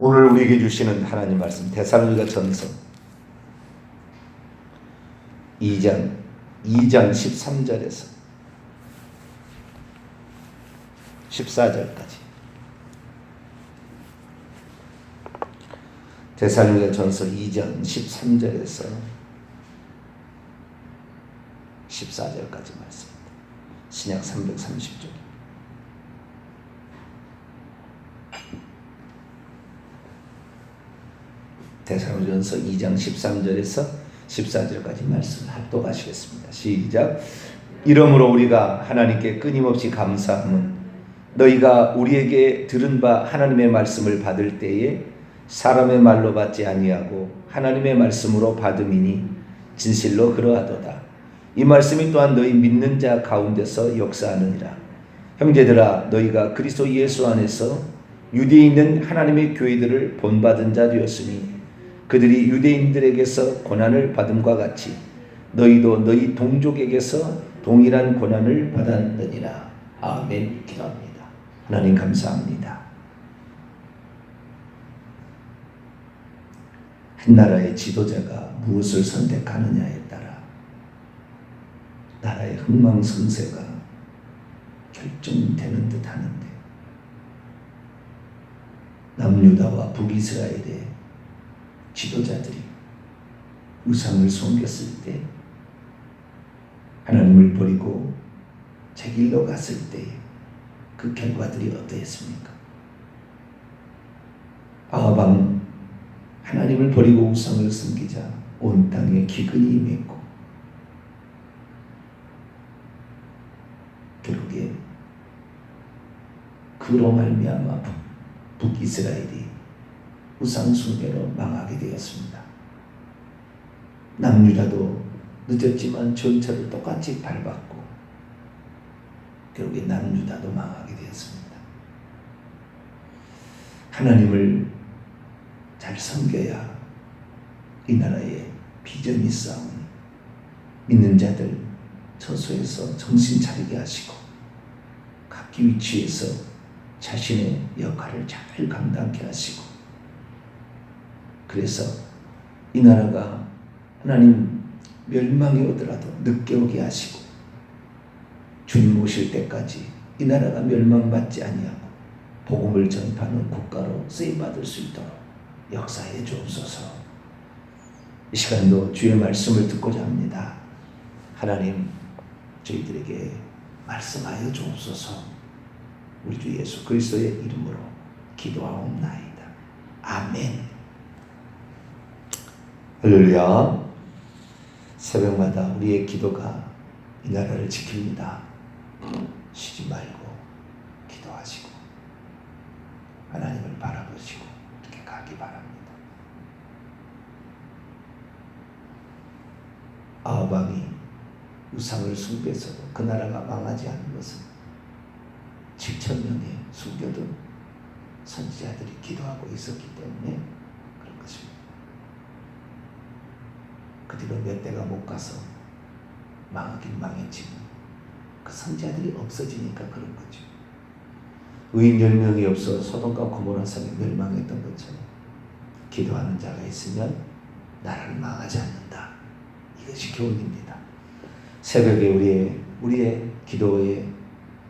오늘 우리에게 주시는 하나님 말씀 데살로니가전서 2장 13절에서 14절까지 데살로니가전서 2장 13절에서 14절까지 말씀입니다. 신약 330쪽. 데살로니가전서 2장 13절에서 14절까지 말씀을 합독하시겠습니다. 시작. 이러므로 우리가 하나님께 끊임없이 감사함은 너희가 우리에게 들은 바 하나님의 말씀을 받을 때에 사람의 말로 받지 아니하고 하나님의 말씀으로 받음이니 진실로 그러하도다. 이 말씀이 또한 너희 믿는 자 가운데서 역사하느니라. 형제들아, 너희가 그리스도 예수 안에서 유대에 있는 하나님의 교회들을 본받은 자 되었으니 그들이 유대인들에게서 고난을 받음과 같이 너희도 너희 동족에게서 동일한 고난을 받았느니라. 아멘. 기도합니다. 하나님 감사합니다. 한 나라의 지도자가 무엇을 선택하느냐에 따라 나라의 흥망성쇠가 결정되는 듯 하는데, 남유다와 북이스라엘의 지도자들이 우상을 섬겼을 때, 하나님을 버리고 제 길로 갔을 때 그 결과들이 어떠했습니까? 아합 하나님을 버리고 우상을 섬기자 온 땅에 기근이 임했고, 결국에 그로 말미암아 북이스라엘이 우상 숭배로 망하게 되었습니다. 남유다도 늦었지만 전철을 똑같이 밟았고 결국에 남유다도 망하게 되었습니다. 하나님을 잘 섬겨야 이 나라에 비전이 싸우니 믿는 자들 처소에서 정신 차리게 하시고 각기 위치에서 자신의 역할을 잘 감당케 하시고, 그래서 이 나라가 하나님 멸망이 오더라도 늦게 오게 하시고 주님 오실 때까지 이 나라가 멸망받지 아니하고 복음을 전파하는 국가로 쓰임받을 수 있도록 역사해 주옵소서. 이 시간도 주의 말씀을 듣고자 합니다. 하나님, 저희들에게 말씀하여 주옵소서. 우리 주 예수 그리스도의 이름으로 기도하옵나이다. 아멘. 할렐루야. 새벽마다 우리의 기도가 이 나라를 지킵니다. 쉬지 말고 기도하시고 하나님을 바라보시고 이렇게 가기 바랍니다. 아합이 우상을 숭배해서도 그 나라가 망하지 않는 것은 7,000년에 숨겨둔 선지자들이 기도하고 있었기 때문에 그런 것입니다. 그 뒤로 몇 대가 못 가서 망하긴 망했지만 그 선지자들이 없어지니까 그런 거죠. 의인 10명이 없어 소돔과 고모라 성이 멸망했던 것처럼 기도하는 자가 있으면 나라는 망하지 않는다. 이것이 교훈입니다. 새벽에 우리의 기도에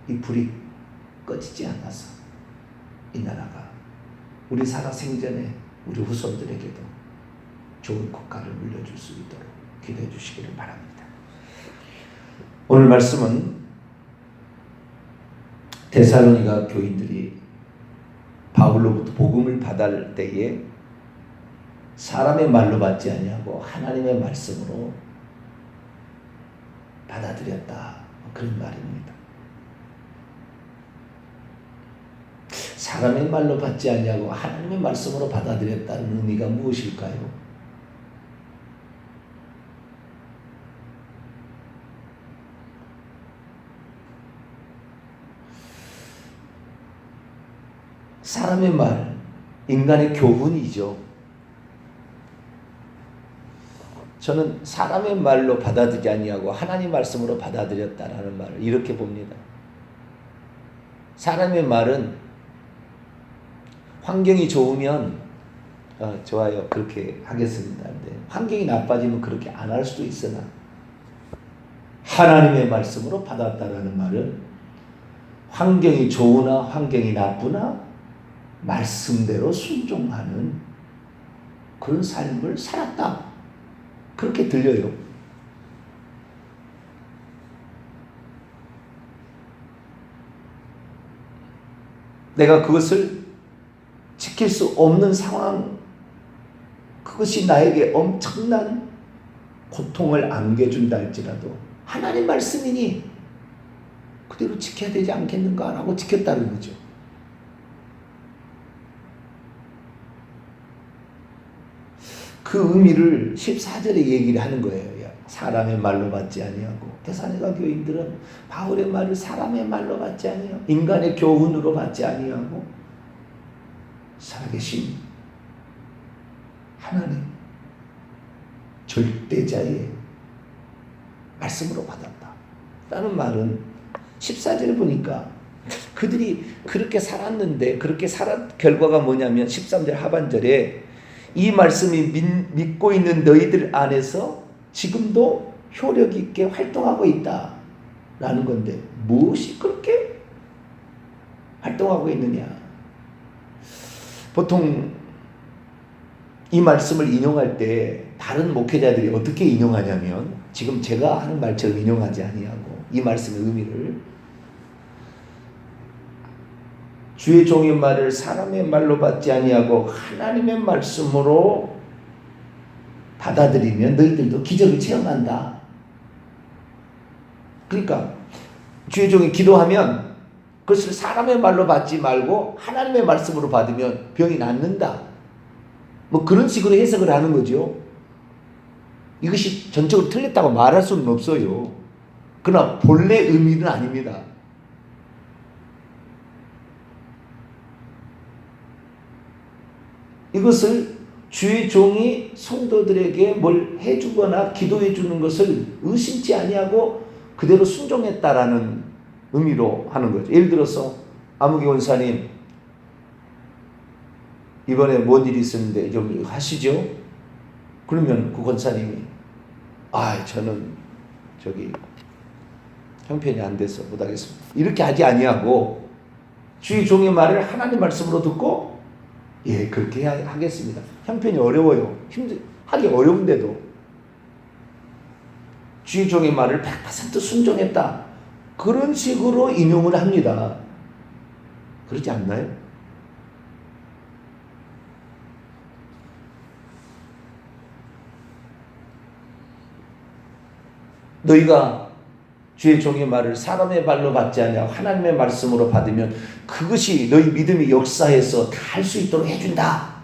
이 불이 꺼지지 않아서 이 나라가 우리 살아 생전에 우리 후손들에게도 좋은 국가를 물려줄 수 있도록 기도해 주시기를 바랍니다. 오늘 말씀은 데살로니가 교인들이 바울로부터 복음을 받을 때에 사람의 말로 받지 아니하고 하나님의 말씀으로 받아들였다, 그런 말입니다. 사람의 말로 받지 아니하고 하나님의 말씀으로 받아들였다는 의미가 무엇일까요? 사람의 말, 인간의 교훈이죠. 저는 사람의 말로 받아들이지 아니하고 하나님 말씀으로 받아들였다라는 말을 이렇게 봅니다. 사람의 말은 환경이 좋으면 좋아요. 그렇게 하겠습니다. 근데 환경이 나빠지면 그렇게 안 할 수도 있으나 하나님의 말씀으로 받았다라는 말은 환경이 좋으나 환경이 나쁘나 말씀대로 순종하는 그런 삶을 살았다. 그렇게 들려요. 내가 그것을 지킬 수 없는 상황, 그것이 나에게 엄청난 고통을 안겨준다 할지라도 하나님 말씀이니 그대로 지켜야 되지 않겠는가라고 지켰다는 거죠. 그 의미를 14절에 얘기를 하는 거예요. 사람의 말로 받지 아니하고, 데살로니가 교인들은 바울의 말을 사람의 말로 받지 아니하고 인간의 교훈으로 받지 아니하고 살아계신 하나님 절대자의 말씀으로 받았다 라는 말은 14절에 보니까 그들이 그렇게 살았는데, 그렇게 살았 결과가 뭐냐면 13절 하반절에 이 말씀이 믿고 있는 너희들 안에서 지금도 효력 있게 활동하고 있다라는 건데, 무엇이 그렇게 활동하고 있느냐? 보통 이 말씀을 인용할 때 다른 목회자들이 어떻게 인용하냐면, 지금 제가 하는 말처럼 인용하지 아니하고 이 말씀의 의미를 주의 종의 말을 사람의 말로 받지 아니하고 하나님의 말씀으로 받아들이면 너희들도 기적을 체험한다. 그러니까 주의 종이 기도하면 그것을 사람의 말로 받지 말고 하나님의 말씀으로 받으면 병이 낫는다. 뭐 그런 식으로 해석을 하는 거죠. 이것이 전적으로 틀렸다고 말할 수는 없어요. 그러나 본래 의미는 아닙니다. 이것을 주의 종이 성도들에게 뭘 해주거나 기도해 주는 것을 의심치 아니하고 그대로 순종했다라는 의미로 하는 거죠. 예를 들어서 아무개 원사님 이번에 뭔 일이 있었는데 좀 하시죠? 그러면 그 권사님이 저는 저기 형편이 안 돼서 못하겠습니다. 이렇게 하지 아니하고 주의 종의 말을 하나님 말씀으로 듣고 그렇게 하겠습니다. 형편이 어려워요. 하기 어려운데도 주의 종의 말을 100% 순종했다. 그런 식으로 인용을 합니다. 그렇지 않나요? 너희가 주의 종의 말을 사람의 말로 받지 아니하고 하나님의 말씀으로 받으면 그것이 너희 믿음의 역사에서 다 할 수 있도록 해준다.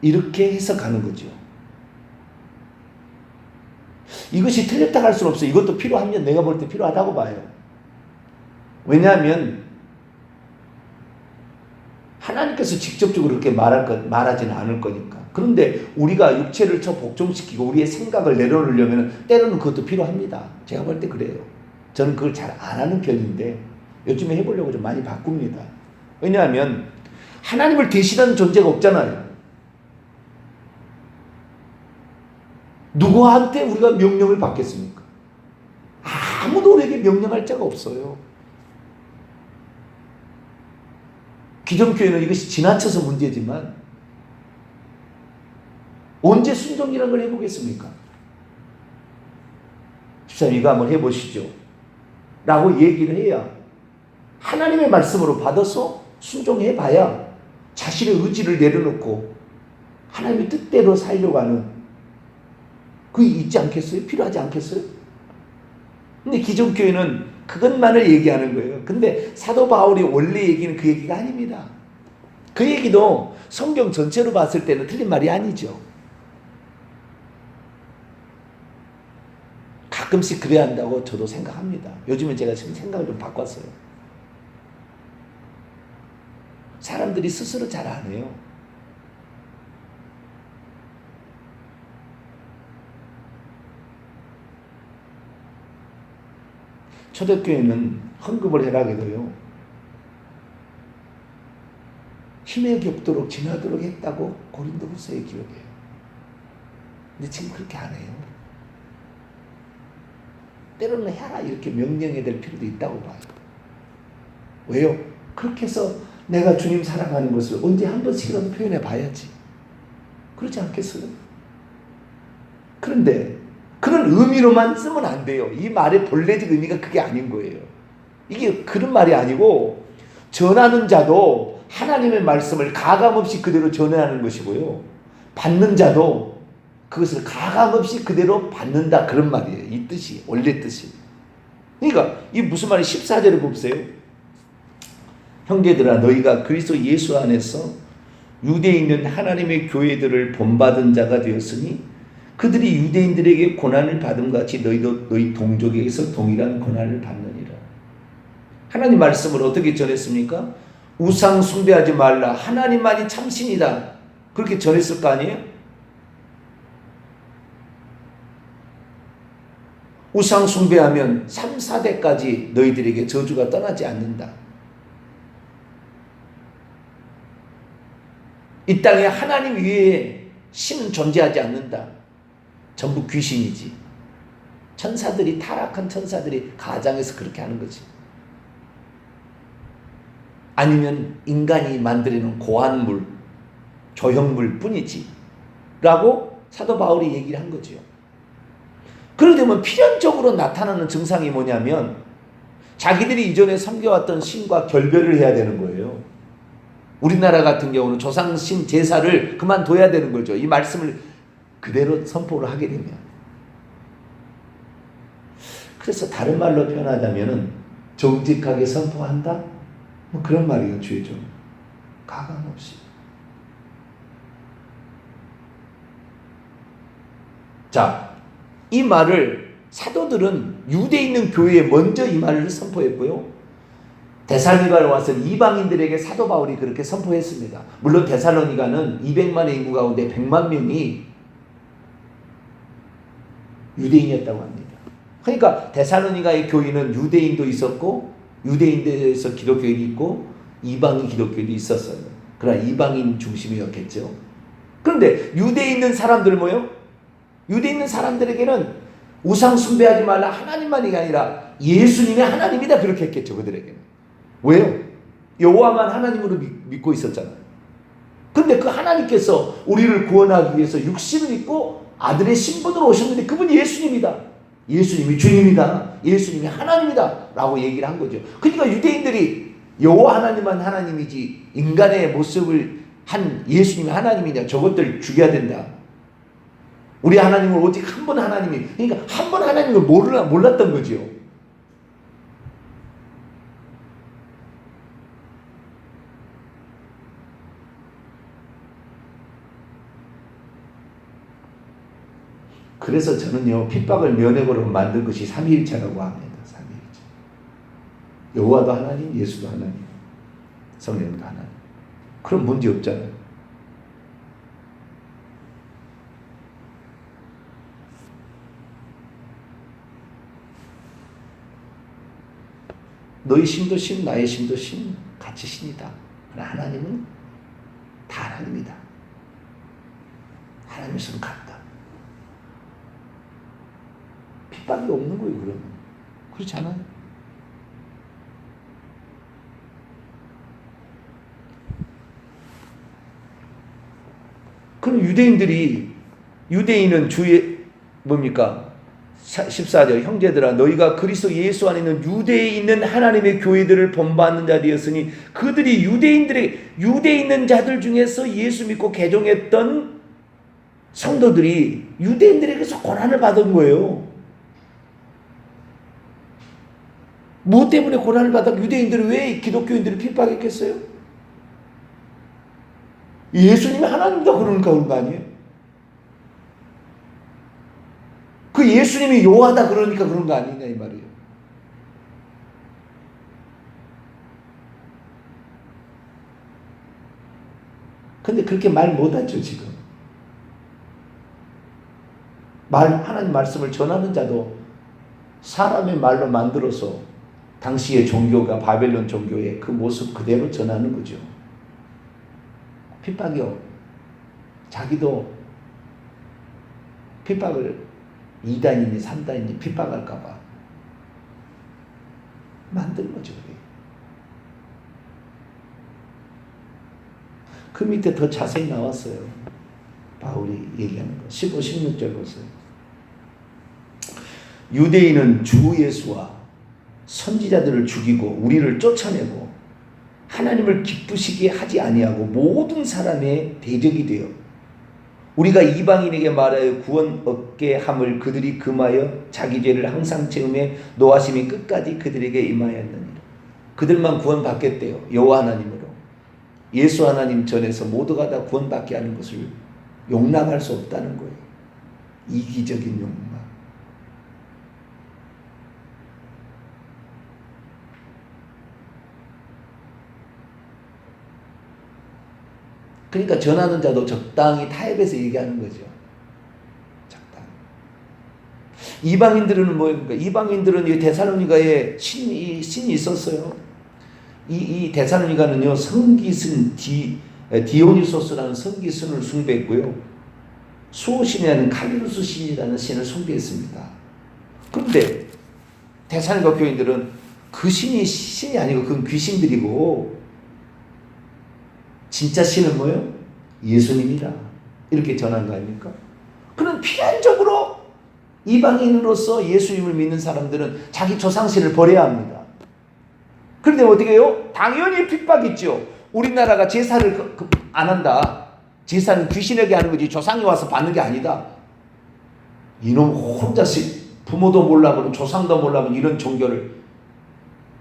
이렇게 해석하는 거죠. 이것이 틀렸다고 할 수는 없어요. 이것도 필요하면 내가 볼 때 필요하다고 봐요. 왜냐하면 하나님께서 직접적으로 그렇게 말하지는 않을 거니까. 그런데 우리가 육체를 복종시키고 우리의 생각을 내려놓으려면 때로는 그것도 필요합니다. 제가 볼 때 그래요. 저는 그걸 잘 안 하는 편인데 요즘에 해보려고 좀 많이 바꿉니다. 왜냐하면 하나님을 대신하는 존재가 없잖아요. 누구한테 우리가 명령을 받겠습니까? 아무도 우리에게 명령할 자가 없어요. 기존교회는 이것이 지나쳐서 문제지만 언제 순종이라는 걸 해보겠습니까? 집사님 이거 한번 해보시죠 라고 얘기를 해야 하나님의 말씀으로 받아서 순종해봐야 자신의 의지를 내려놓고 하나님의 뜻대로 살려고 하는 그게 있지 않겠어요? 필요하지 않겠어요? 근데 기존교회는 그것만을 얘기하는 거예요. 근데 사도 바울이 원래 얘기는 그 얘기가 아닙니다. 그 얘기도 성경 전체로 봤을 때는 틀린 말이 아니죠. 가끔씩 그래야 한다고 저도 생각합니다. 요즘은 제가 지금 생각을 좀 바꿨어요. 사람들이 스스로 잘 안 해요. 초대교회는 헌금을 해라 해도요. 힘에 겹도록 지나도록 했다고 고린도후서에 기록해요. 근데 지금 그렇게 안 해요. 때로는 해라 이렇게 명령해야 될 필요도 있다고 봐요. 왜요? 그렇게 해서 내가 주님 사랑하는 것을 언제 한 번씩이라도 표현해 봐야지. 그렇지 않겠어요? 그런데 그런 의미로만 쓰면 안 돼요. 이 말의 본래적 의미가 그게 아닌 거예요. 이게 그런 말이 아니고 전하는 자도 하나님의 말씀을 가감없이 그대로 전해하는 것이고요. 받는 자도 그것을 가감없이 그대로 받는다, 그런 말이에요. 이 뜻이, 원래 뜻이. 그러니까 이 무슨 말이 14절에 보세요. 형제들아 너희가 그리스도 예수 안에서 유대에 있는 하나님의 교회들을 본받은 자가 되었으니 그들이 유대인들에게 고난을 받은 같이 너희도 너희 동족에게서 동일한 고난을 받느니라. 하나님 말씀을 어떻게 전했습니까? 우상 숭배하지 말라. 하나님만이 참신이다. 그렇게 전했을 거 아니에요? 우상 숭배하면 3, 4대까지 너희들에게 저주가 떠나지 않는다. 이 땅에 하나님 위에 신은 존재하지 않는다. 전부 귀신이지. 천사들이, 타락한 천사들이 가장해서 그렇게 하는 거지. 아니면 인간이 만들어놓은 고한물, 조형물 뿐이지 라고 사도 바울이 얘기를 한 거죠. 그러게 되면 필연적으로 나타나는 증상이 뭐냐면 자기들이 이전에 섬겨왔던 신과 결별을 해야 되는 거예요. 우리나라 같은 경우는 조상신 제사를 그만둬야 되는 거죠. 이 말씀을 그대로 선포를 하게 되면. 그래서 다른 말로 표현하자면 정직하게 선포한다? 뭐 그런 말이에요. 주의죠. 가감없이. 자, 이 말을 사도들은 유대에 있는 교회에 먼저 이 말을 선포했고요. 데살로니가에 와서 이방인들에게 사도 바울이 그렇게 선포했습니다. 물론 데살로니가는 200만의 인구 가운데 100만 명이 유대인이었다고 합니다. 그러니까 데살로니가의 교인은 유대인도 있었고 유대인들에서 기독교인이 있고 이방인 기독교인도 있었어요. 그러나 이방인 중심이었겠죠. 그런데 유대에 있는 사람들 뭐요? 유대에 있는 사람들에게는 우상 숭배하지 말라, 하나님만이 아니라 예수님이 하나님이다, 그렇게 했겠죠. 그들에게는. 왜요? 여호와만 하나님으로 믿고 있었잖아요. 그런데 그 하나님께서 우리를 구원하기 위해서 육신을 입고 아들의 신분으로 오셨는데 그분이 예수님이다, 예수님이 주님이다, 예수님이 하나님이다 라고 얘기를 한 거죠. 그러니까 유대인들이 여호와 하나님만 하나님이지 인간의 모습을 한 예수님이 하나님이냐, 저것들 죽여야 된다. 우리 하나님은 오직 한 분 하나님이, 그러니까 한 분 하나님을 몰랐던 거죠. 그래서 저는요, 핍박을 면회고로 만든 것이 삼위일체라고 합니다. 삼위일체. 여호와도 하나님, 예수도 하나님, 성령도 하나님. 그럼 문제 없잖아요. 너희 신도 신, 나의 신도 신, 같이 신이다. 그러나 하나님은 다 하나님이다. 하나님의 손은 같다. 핍박이 없는 거예요, 그러면. 그렇지 않아요? 그럼 유대인은 주의, 뭡니까? 14절, 형제들아 너희가 그리스도 예수 안에 있는 유대에 있는 하나님의 교회들을 본받는 자 되었으니 그들이 유대에 있는 자들 중에서 예수 믿고 개종했던 성도들이 유대인들에게서 고난을 받은 거예요. 뭐 때문에 고난을 받아? 유대인들이 왜 기독교인들을 핍박했겠어요? 예수님이 하나님이다 그러니까 그런 거 아니에요? 그 예수님이 여호와다 그러니까 그런 거 아니냐 이 말이에요. 근데 그렇게 말 못하죠 지금. 하나님 말씀을 전하는 자도 사람의 말로 만들어서 당시의 종교가 바벨론 종교의 그 모습 그대로 전하는 거죠. 핍박이요. 자기도 핍박을 2단이니 3단이니 핍박할까봐 만든 거죠. 그 밑에 더 자세히 나왔어요. 바울이 얘기하는 거. 15, 16절 보세요. 유대인은 주 예수와 선지자들을 죽이고 우리를 쫓아내고 하나님을 기쁘시게 하지 아니하고 모든 사람의 대적이 되어 우리가 이방인에게 말하여 구원 얻게 함을 그들이 금하여 자기 죄를 항상 채우며 노하심이 끝까지 그들에게 임하였느니라. 그들만 구원 받겠대요. 여호와 하나님으로. 예수 하나님 전에서 모두가 다 구원받게 하는 것을 용납할 수 없다는 거예요. 이기적인 욕망. 그러니까 전하는 자도 적당히 타협해서 얘기하는 거죠. 적당히. 이방인들은 뭐입니까? 이방인들은 이 데살로니가에 신이 있었어요. 이 데살로니가는요, 성기신 디오니소스라는 성기신을 숭배했고요. 수호신이 아닌 칼리루스 신이라는 신을 숭배했습니다. 그런데 데살로니가 교인들은 그 신이 아니고 그건 귀신들이고 진짜 신은 뭐예요? 예수님이라 이렇게 전한 거 아닙니까? 그럼 필연적으로 이방인으로서 예수님을 믿는 사람들은 자기 조상신을 버려야 합니다. 그런데 어떻게 해요? 당연히 핍박이죠. 우리나라가 제사를 안 한다. 제사는 귀신에게 하는 거지 조상이 와서 받는 게 아니다. 이놈 혼자씩 부모도 몰라보는 조상도 몰라보는 이런 종교를.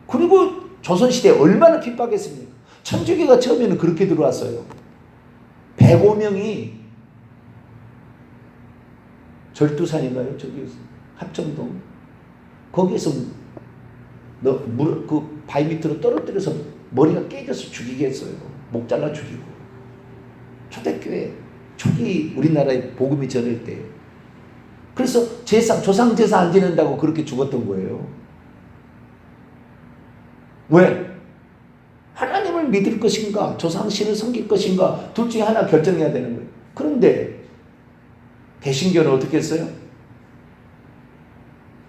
그리고 조선시대에 얼마나 핍박했습니까? 천주교가 처음에는 그렇게 들어왔어요. 105명이 절두산인가요? 저기 합정동 거기에서 그 바위 밑으로 떨어뜨려서 머리가 깨져서 죽이게 했어요. 목 잘라 죽이고. 초대교회 초기 우리나라에 복음이 전할 때. 그래서 조상 제사 안 지낸다고 그렇게 죽었던 거예요. 왜? 하나님을 믿을 것인가 조상신을 섬길 것인가 둘 중에 하나 결정해야 되는 거예요. 그런데 개신교는 어떻게 했어요?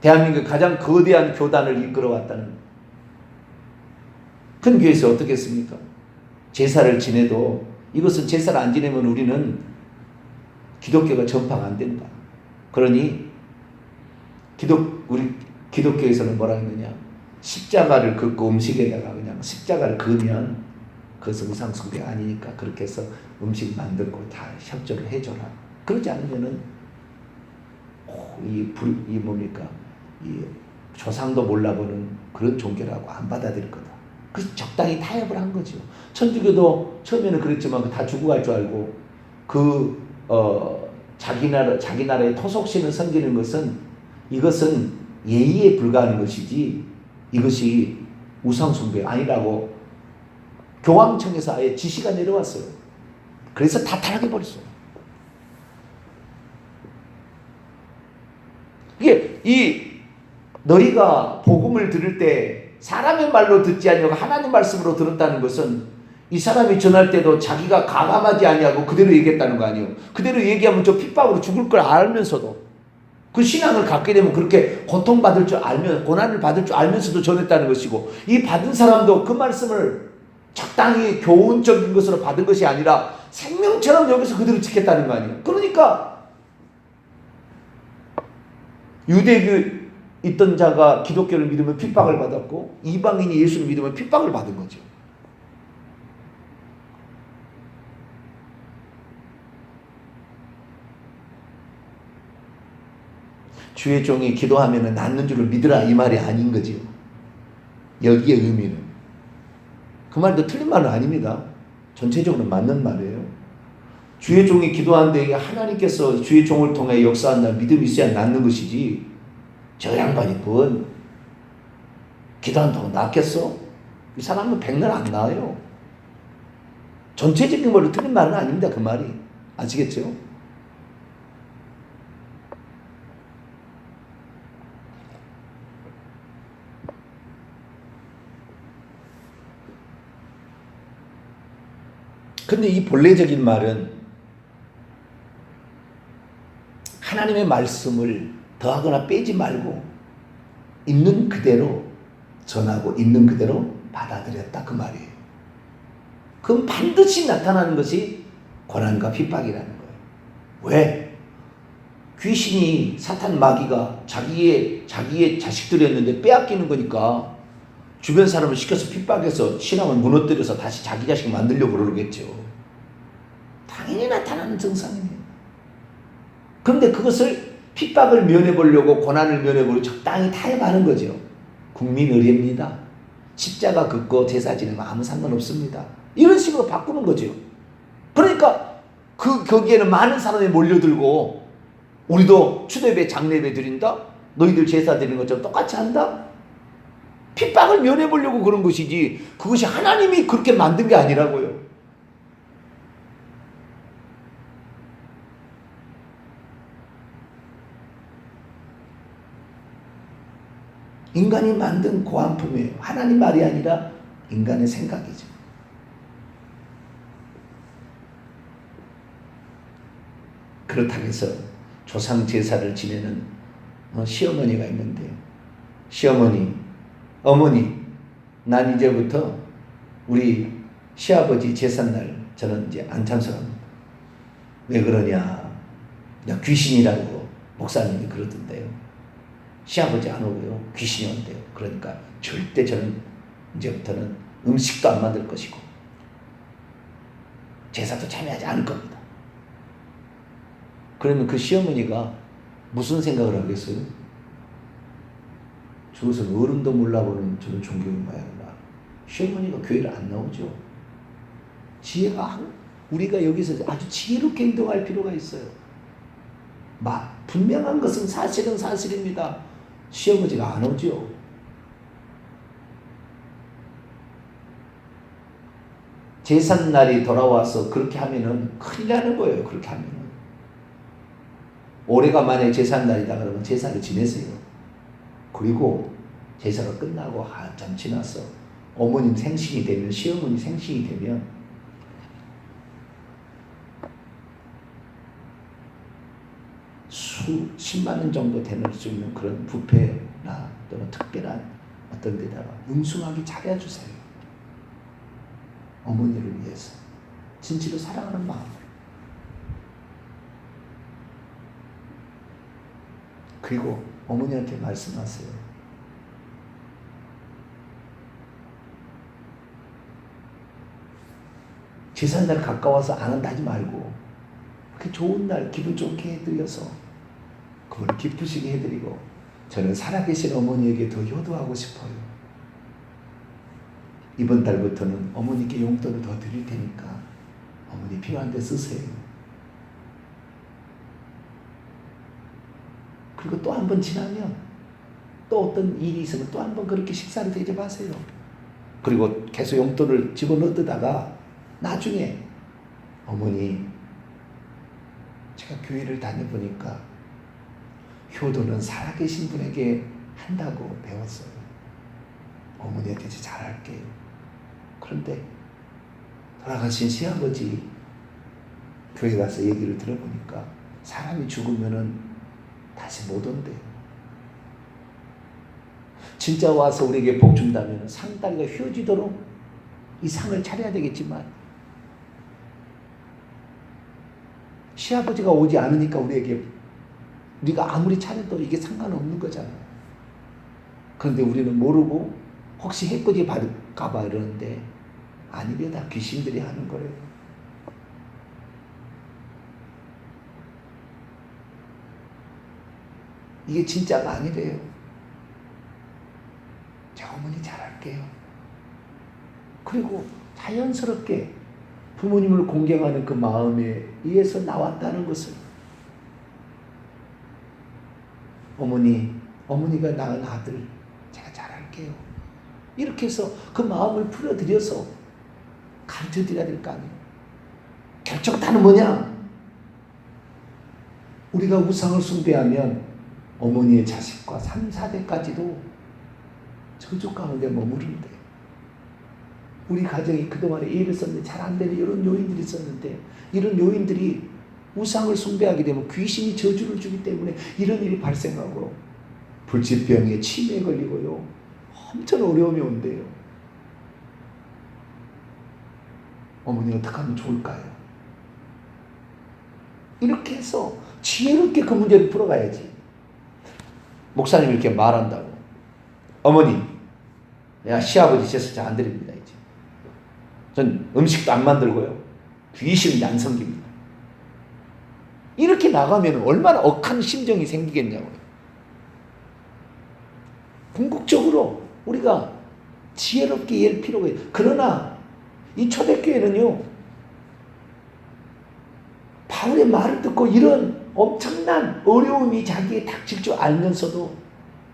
대한민국의 가장 거대한 교단을 이끌어왔다는 큰 교회에서 어떻게 했습니까? 제사를 지내도 이것은 제사를 안 지내면 우리는 기독교가 전파가 안 된다. 그러니 우리 기독교에서는 뭐라 했느냐? 십자가를 긋고 음식에다가 그냥 십자가를 그으면 그것은 우상숭배 아니니까 그렇게 해서 음식 만들고 다 협조를 해줘라. 그러지 않으면은 이 조상도 몰라보는 그런 종교라고 안 받아들일 거다. 그래서 적당히 타협을 한 거죠. 천주교도 처음에는 그랬지만 다 죽어갈 줄 알고 자기 나라의 토속신을 섬기는 것은 이것은 예의에 불과한 것이지 이것이 우상숭배 아니라고 교황청에서 아예 지시가 내려왔어요. 그래서 다 타락해버렸어요. 이게 너희가 복음을 들을 때 사람의 말로 듣지 아니하고 하나님 말씀으로 들었다는 것은 이 사람이 전할 때도 자기가 가감하지 아니하고 그대로 얘기했다는 거 아니에요. 그대로 얘기하면 저 핍박으로 죽을 걸 알면서도 그 신앙을 갖게 되면 그렇게 고통받을 줄 알면 고난을 받을 줄 알면서도 전했다는 것이고 이 받은 사람도 그 말씀을 적당히 교훈적인 것으로 받은 것이 아니라 생명처럼 여기서 그대로 지켰다는 거 아니에요. 그러니까 유대교 있던 자가 기독교를 믿으면 핍박을 받았고 이방인이 예수를 믿으면 핍박을 받은 거죠. 주의 종이 기도하면 낫는 줄을 믿으라 이 말이 아닌 거죠. 여기에 의미는 그 말도 틀린 말은 아닙니다. 전체적으로 맞는 말이에요. 주의 종이 기도하는데 하나님께서 주의 종을 통해 역사한다 믿음이 있어야 낫는 것이지 저 양반이 뭔 기도한다고 낫겠어? 이 사람은 백날 안 나아요. 전체적인 말로 틀린 말은 아닙니다. 그 말이. 아시겠죠? 근데 이 본래적인 말은 하나님의 말씀을 더하거나 빼지 말고 있는 그대로 전하고 있는 그대로 받아들였다 그 말이에요. 그럼 반드시 나타나는 것이 고난과 핍박이라는 거예요. 왜? 귀신이 사탄 마귀가 자기의 자식들이었는데 빼앗기는 거니까 주변 사람을 시켜서 핍박해서 신앙을 무너뜨려서 다시 자기 자식 만들려고 그러겠죠. 당연히 나타나는 증상이에요. 그런데 그것을 핍박을 면해보려고 고난을 면해보려고 적당히 타협하는 거죠. 국민 의례입니다. 십자가 긋고 제사 지내면 아무 상관없습니다. 이런 식으로 바꾸는 거죠. 그러니까 거기에는 많은 사람이 몰려들고 우리도 추대배 장례배 드린다? 너희들 제사 드리는 것처럼 똑같이 한다? 핍박을 면해보려고 그런 것이지 그것이 하나님이 그렇게 만든 게 아니라고요. 인간이 만든 고안품이에요. 하나님 말이 아니라 인간의 생각이죠. 그렇다고 해서 조상 제사를 지내는 시어머니가 있는데요. 시어머니, 어머니, 난 이제부터 우리 시아버지 제삿날 저는 이제 안 참석합니다. 왜 그러냐? 그냥 귀신이라고 목사님이 그러던데요. 시아버지 안 오고요. 귀신이 온대요. 그러니까 절대 저는 이제부터는 음식도 안 만들 것이고 제사도 참여하지 않을 겁니다. 그러면 그 시어머니가 무슨 생각을 하겠어요? 저것은 어른도 몰라보는 저런 종교의 모양이다. 시어머니가 교회를 안 나오죠. 지혜가 우리가 여기서 아주 지혜롭게 행동할 필요가 있어요. 분명한 것은 사실은 사실입니다. 시어머니가 안 오죠. 제삿날이 돌아와서 그렇게 하면은 큰일 나는 거예요. 그렇게 하면은. 올해가 만약에 제삿날이다 그러면 제사를 지내세요. 그리고 제사가 끝나고 한참 지나서 어머님 생신이 되면, 시어머니 생신이 되면 수십만 원 정도 되는 수 있는 그런 뷔페나 또는 특별한 어떤 데다가 융숭하게 차려주세요. 어머니를 위해서. 진실로 사랑하는 마음. 그리고 어머니한테 말씀하세요. 제삿날 가까워서 안 한다 하지 말고 그렇게 좋은 날 기분 좋게 해드려서 그분을 기쁘시게 해드리고 저는 살아계신 어머니에게 더 효도하고 싶어요. 이번 달부터는 어머니께 용돈을 더 드릴 테니까 어머니 필요한 데 쓰세요. 그리고 또 한 번 지나면 또 어떤 일이 있으면 또 한 번 그렇게 식사를 대접하세요. 그리고 계속 용돈을 집어넣다가 나중에 어머니 제가 교회를 다녀보니까 효도는 살아계신 분에게 한다고 배웠어요. 어머니한테 잘할게요. 그런데 돌아가신 시아버지 교회 가서 얘기를 들어보니까 사람이 죽으면은 다시 못 온대요. 진짜 와서 우리에게 복 준다면 상다리가 휘어지도록 이 상을 차려야 되겠지만 시아버지가 오지 않으니까 우리가 아무리 차려도 이게 상관없는 거잖아요. 그런데 우리는 모르고 혹시 해코지 받을까 봐 이러는데 아니래, 다 귀신들이 하는 거래요. 이게 진짜가 아니래요. 제가 어머니 잘할게요. 그리고 자연스럽게 부모님을 공경하는 그 마음에 의해서 나왔다는 것을 어머니가 낳은 아들 제가 잘할게요. 이렇게 해서 그 마음을 풀어드려서 가르쳐드려야 될 거 아니에요. 결정타는 뭐냐? 우리가 우상을 숭배하면 어머니의 자식과 3, 4대까지도 저주 가운데 머무른대. 우리 가정이 그동안에 예배 썼는데 잘 안 되는 이런 요인들이 있었는데, 이런 요인들이 우상을 숭배하게 되면 귀신이 저주를 주기 때문에 이런 일이 발생하고 불치병에 치매에 걸리고요. 엄청 어려움이 온대요. 어머니 어떻게 하면 좋을까요? 이렇게 해서 지혜롭게 그 문제를 풀어가야지. 목사님이 이렇게 말한다고. 어머니, 야, 시아버지 제사 잘 안 드립니다, 이제. 전 음식도 안 만들고요. 귀신이 안 섬깁니다. 이렇게 나가면 얼마나 억한 심정이 생기겠냐고요. 궁극적으로 우리가 지혜롭게 열 필요가 있어요. 그러나 이 초대교회는요, 바울의 말을 듣고 이런 엄청난 어려움이 자기에 닥칠 줄 알면서도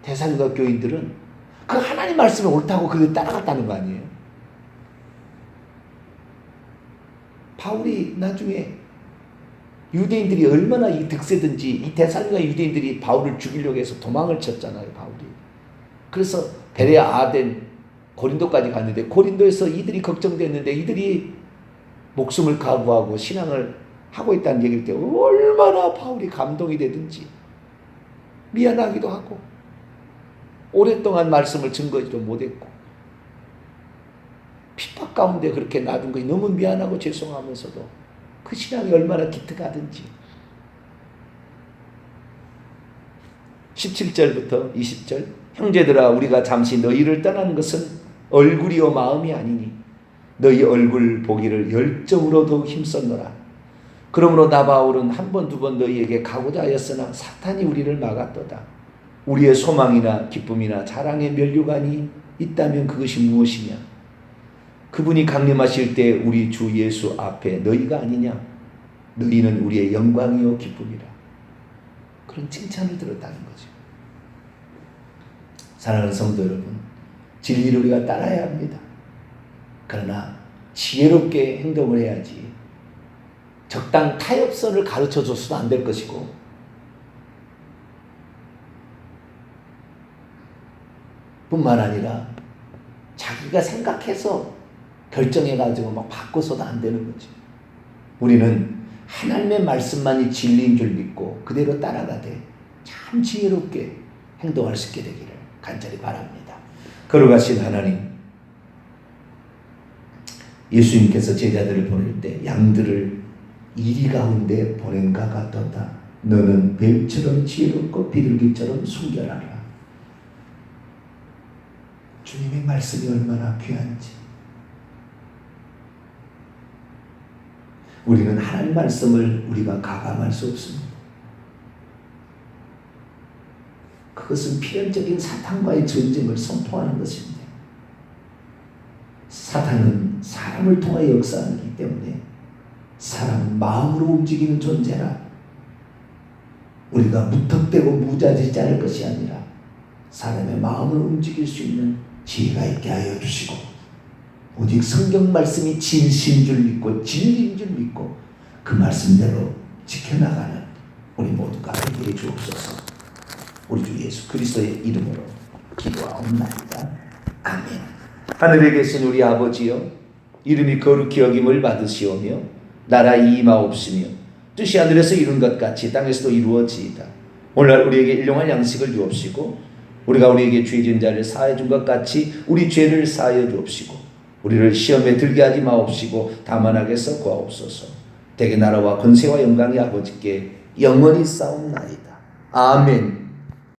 데살로니가 교인들은 그 하나님 말씀이 옳다고 그걸 따라갔다는 거 아니에요. 바울이 나중에 유대인들이 얼마나 이 득세든지 이 데살로니가 유대인들이 바울을 죽이려고 해서 도망을 쳤잖아요, 바울이. 그래서 베레아, 아덴, 고린도까지 갔는데 고린도에서 이들이 걱정됐는데 이들이 목숨을 각오하고 신앙을 하고 있다는 얘기일 때 얼마나 바울이 감동이 되든지 미안하기도 하고 오랫동안 말씀을 증거하지도 못했고 핍박 가운데 그렇게 놔둔 것이 너무 미안하고 죄송하면서도 그 신앙이 얼마나 기특하든지. 17절부터 20절 형제들아 우리가 잠시 너희를 떠나는 것은 얼굴이요 마음이 아니니 너희 얼굴 보기를 열정으로 더욱 힘썼노라. 그러므로 나 바울은 한 번 두 번 너희에게 가고자 하였으나 사탄이 우리를 막았도다. 우리의 소망이나 기쁨이나 자랑의 면류관이 있다면 그것이 무엇이냐? 그분이 강림하실 때 우리 주 예수 앞에 너희가 아니냐? 너희는 우리의 영광이요 기쁨이라. 그런 칭찬을 들었다는 거죠. 사랑하는 성도 여러분, 진리를 우리가 따라야 합니다. 그러나 지혜롭게 행동을 해야지 적당 타협선을 가르쳐줘서도 안 될 것이고 뿐만 아니라 자기가 생각해서 결정해가지고 막 바꿔서도 안 되는 거죠. 우리는 하나님의 말씀만이 진리인 줄 믿고 그대로 따라가되 참 지혜롭게 행동할 수 있게 되기를 간절히 바랍니다. 거룩하신 하나님, 예수님께서 제자들을 보낼 때 양들을 이리 가운데 보낸가 같도다. 너는 뱀처럼 지혜롭고 비둘기처럼 순결하라. 주님의 말씀이 얼마나 귀한지. 우리는 하나님 말씀을 우리가 가감할 수 없습니다. 그것은 필연적인 사탄과의 전쟁을 선포하는 것입니다. 사탄은 사람을 통하여 역사하기 때문에 사람은 마음으로 움직이는 존재라. 우리가 무턱대고 무자지지 않을 것이 아니라 사람의 마음을 움직일 수 있는 지혜가 있게 하여 주시고 오직 성경 말씀이 진실인 줄 믿고 진리인 줄 믿고 그 말씀대로 지켜나가는 우리 모두가 되게 주옵소서. 우리 주 예수 그리스도의 이름으로 기도하옵나이다. 아멘. 하늘에 계신 우리 아버지여, 이름이 거룩히 여김을 받으시오며 나라 임하옵시며 뜻이 하늘에서 이룬 것 같이 땅에서도 이루어지이다. 오늘날 우리에게 일용할 양식을 주옵시고 우리가 우리에게 죄 지은 자를 사하여 준 것 같이 우리 죄를 사하여 주옵시고 우리를 시험에 들게 하지 마옵시고 다만 악에서 구하옵소서. 대개 나라와 권세와 영광이 아버지께 영원히 싸움나이다. 아멘.